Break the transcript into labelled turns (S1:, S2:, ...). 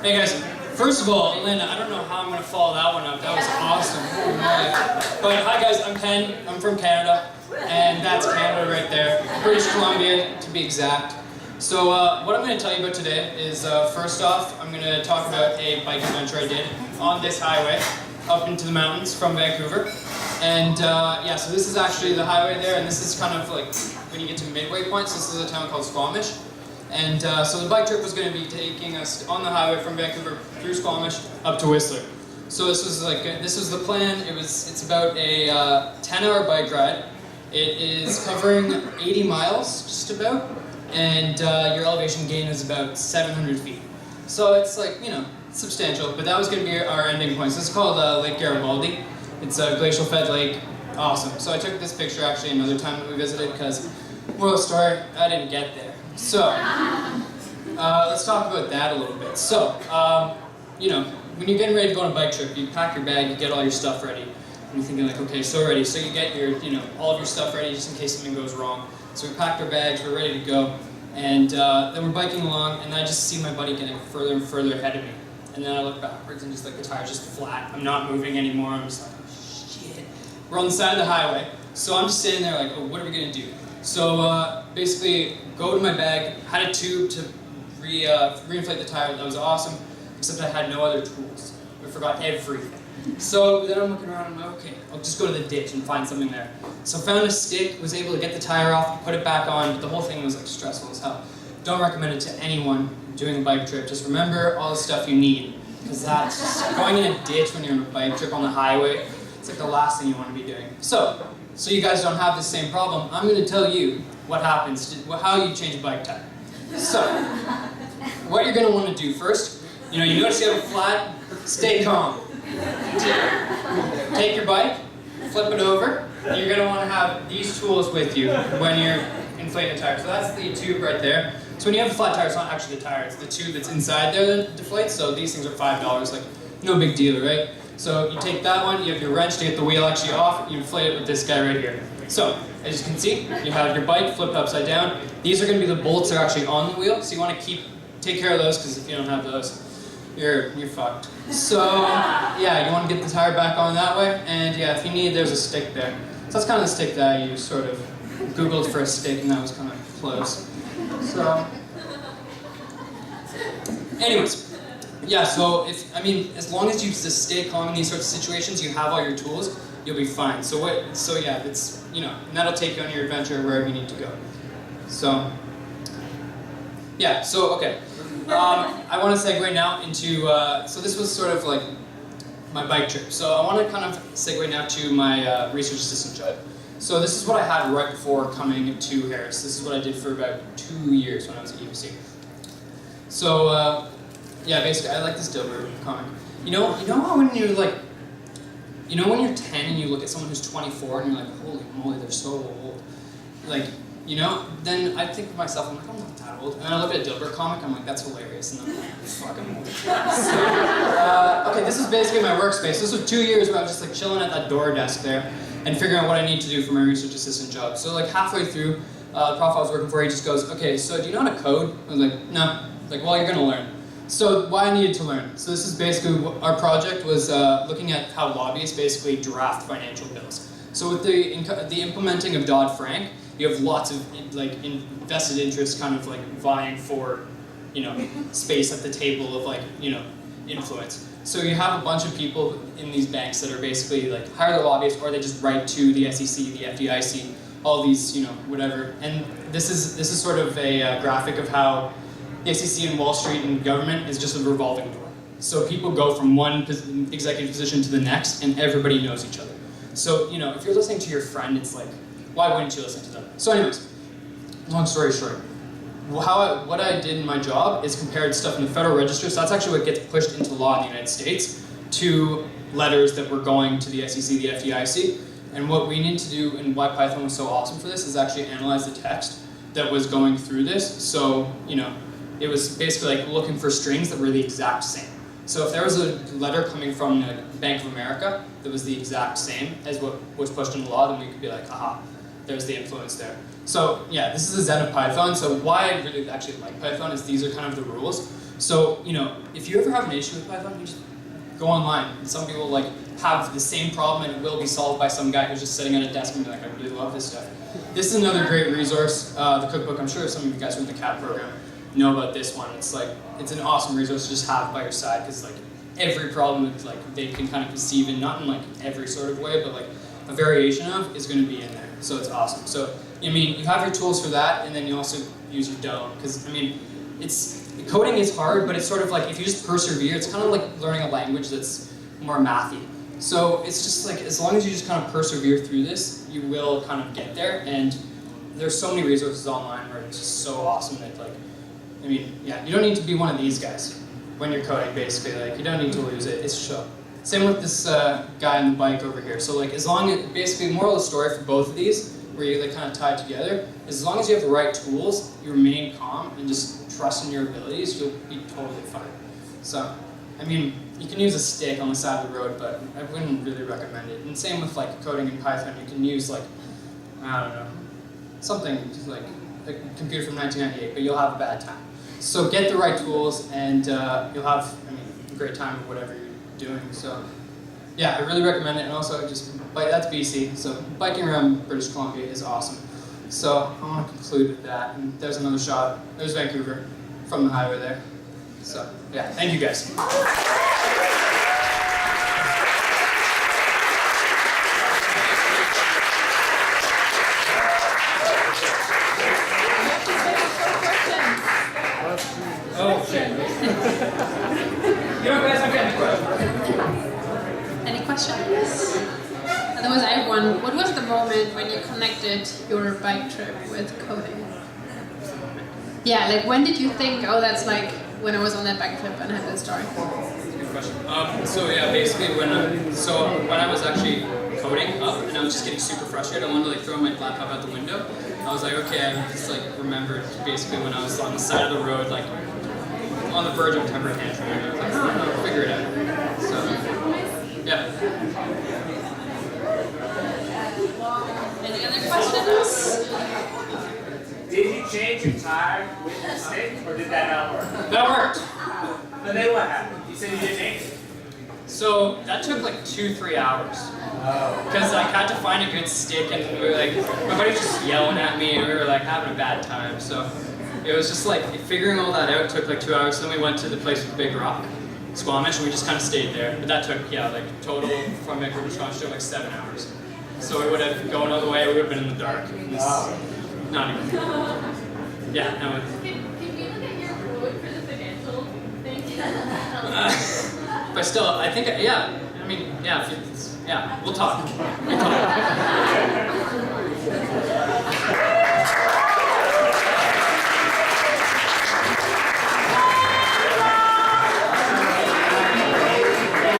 S1: Hey guys, first of all, Elena, I don't know how I'm going to follow that one up. That was awesome. But hi guys, I'm Ken. I'm from Canada. And that's Canada right there. British Columbia, to be exact. So what I'm going to tell you about today is, first off, I'm going to talk about a bike adventure I did on this highway up into the mountains from Vancouver. And yeah, so this is actually the highway there, and this is kind of like when you get to midway points. This is a town called Squamish. And so the bike trip was going to be taking us on the highway from Vancouver through Squamish up to Whistler. So this was the plan. It's about a 10-hour bike ride. It is covering 80 miles, just about, and your elevation gain is about 700 feet. So it's like, you know, substantial, but that was going to be our ending point. So it's called Lake Garibaldi. It's a glacial-fed lake. Awesome. So I took this picture actually another time that we visited because, moral story, I didn't get there. So, let's talk about that a little bit. So, you know, when you're getting ready to go on a bike trip, you pack your bag, you get all your stuff ready, and you're thinking like, okay, so ready. So you get your, you know, all of your stuff ready just in case something goes wrong. So we packed our bags, we're ready to go, and then we're biking along, and I just see my buddy getting further and further ahead of me. And then I look backwards, and just like the tire's just flat. I'm not moving anymore. I'm just like, oh, shit. We're on the side of the highway, so I'm just sitting there like, oh, what are we gonna do? So basically, go to my bag, had a tube to reinflate the tire. That was awesome, except I had no other tools. We forgot everything. So then I'm looking around and I'm like, okay, I'll just go to the ditch and find something there. So found a stick, was able to get the tire off, put it back on, but the whole thing was like stressful as hell. Don't recommend it to anyone doing a bike trip. Just remember all the stuff you need, because that's just going in a ditch when you're on a bike trip on the highway. It's like the last thing you want to be doing. So you guys don't have the same problem, I'm going to tell you what happens, how you change a bike tire. So, what you're going to want to do first, you notice you have a flat, stay calm. Take your bike, flip it over, and you're going to want to have these tools with you when you're inflating the tire. So that's the tube right there. So when you have a flat tire, it's not actually the tire, it's the tube that's inside there that deflates. So these things are $5, like no big deal, right? So you take that one, you have your wrench to get the wheel actually off, you inflate it with this guy right here. So, as you can see, you have your bike flipped upside down. These are going to be the bolts that are actually on the wheel, so you want to take care of those, because if you don't have those, you're fucked. So, yeah, you want to get the tire back on that way, and yeah, if you need, there's a stick there. So that's kind of the stick that I use, sort of. Googled for a stick, and that was kind of close. So, anyways. Yeah, so as long as you just stay calm in these sorts of situations, you have all your tools, you'll be fine. So yeah, it's, and that'll take you on your adventure wherever you need to go. So, yeah, so, okay. I want to segue now into, so this was sort of like my bike trip. So I want to kind of segue now to my research assistant job. So this is what I had right before coming to Harris. This is what I did for about 2 years when I was at UBC. So, yeah, basically, I like this Dilbert comic. You know how when you're like, when you're 10 and you look at someone who's 24 and you're like, holy moly, they're so old. Like, then I think of myself, I'm like, I'm not that old. And then I look at a Dilbert comic, I'm like, that's hilarious. And I'm like, fuck, I'm old. So, okay, this is basically my workspace. This was 2 years where I was just like chilling at that door desk there and figuring out what I need to do for my research assistant job. So like halfway through, the prof I was working for, he just goes, okay, so do you know how to code? I was like, no. Like, well, you're gonna learn. So why I needed to learn. So this is basically, our project was looking at how lobbyists basically draft financial bills. So with the implementing of Dodd-Frank, you have lots of like invested interests kind of like vying for, space at the table of like, influence. So you have a bunch of people in these banks that are basically like hire the lobbyists, or they just write to the SEC, the FDIC, all these, whatever. And this is sort of a graphic of how the SEC and Wall Street and government is just a revolving door. So people go from one executive position to the next, and everybody knows each other. So, if you're listening to your friend, it's like, why wouldn't you listen to them? So anyways, long story short, what I did in my job is compared stuff in the Federal Register, so that's actually what gets pushed into law in the United States, to letters that were going to the SEC, the FDIC. And what we need to do, and why Python was so awesome for this, is actually analyze the text that was going through this. So, it was basically like looking for strings that were the exact same. So if there was a letter coming from the Bank of America that was the exact same as what was pushed into law, then we could be like, aha, there's the influence there. So yeah, this is the zen of Python. So why I really actually like Python is these are kind of the rules. So, you know, if you ever have an issue with Python, you just go online. And some people like have the same problem and it will be solved by some guy who's just sitting at a desk and be like, I really love this stuff. This is another great resource, the cookbook. I'm sure some of you guys from the CAP program know about this one. It's like, it's an awesome resource to just have by your side because like every problem that like they can kind of conceive in, not in like every sort of way, but like a variation of is going to be in there. So it's awesome. So, I mean, you have your tools for that, and then you also use your DOM because, I mean, coding is hard, but it's sort of like if you just persevere, it's kind of like learning a language that's more mathy. So it's just like, as long as you just kind of persevere through this, you will kind of get there, and there's so many resources online where it's just so awesome that like, I mean, yeah, you don't need to be one of these guys when you're coding, basically. Like, you don't need to lose it, it's chill. Same with this guy on the bike over here. So like, as long as, basically, moral of the story for both of these, where you like kind of tie together, as long as you have the right tools, you remain calm and just trust in your abilities, you'll be totally fine. So, I mean, you can use a stick on the side of the road, but I wouldn't really recommend it. And same with like coding in Python, you can use like, I don't know, something like a computer from 1998, but you'll have a bad time. So get the right tools and you'll have, I mean, a great time with whatever you're doing. So yeah, I really recommend it. And also just, that's BC, so biking around British Columbia is awesome. So I want to conclude with that. And there's another shot. There's Vancouver from the highway there. So yeah, thank you guys. Oh shit. You know, guys, I'm getting questions.
S2: Any questions? Otherwise, I have one. What was the moment when you connected your bike trip with coding? Yeah, like when did you think, oh, that's like when I was on that bike trip and I had that story?
S1: Good question. So yeah, basically when I was actually coding up and I was just getting super frustrated, I wanted to like throw my laptop out the window. I was like, okay, I just like remembered basically when I was on the side of the road, like on the verge of a temper tantrum, and I was like, oh, I'll figure it out. So yeah.
S2: Any other questions?
S3: Did you change your tire with the stick, or did that not work?
S1: That worked.
S3: But then what happened? You said you didn't make it.
S1: So that took like 2-3 hours.
S3: Oh.
S1: Because I had to find a good stick, and we were like, my buddy was just yelling at me, and we were like having a bad time. So it was just like figuring all that out took like 2 hours. Then we went to the place with the big rock, Squamish, and we just kind of stayed there. But that took, yeah, like total from Vancouver to Squamish took like 7 hours. So we would have gone all the way. We would have been in the dark. Not even. Yeah, no.
S4: Can we look at your quote for the financial thing?
S1: But still, I think, yeah. I mean, yeah. Yeah, we'll talk. We'll talk.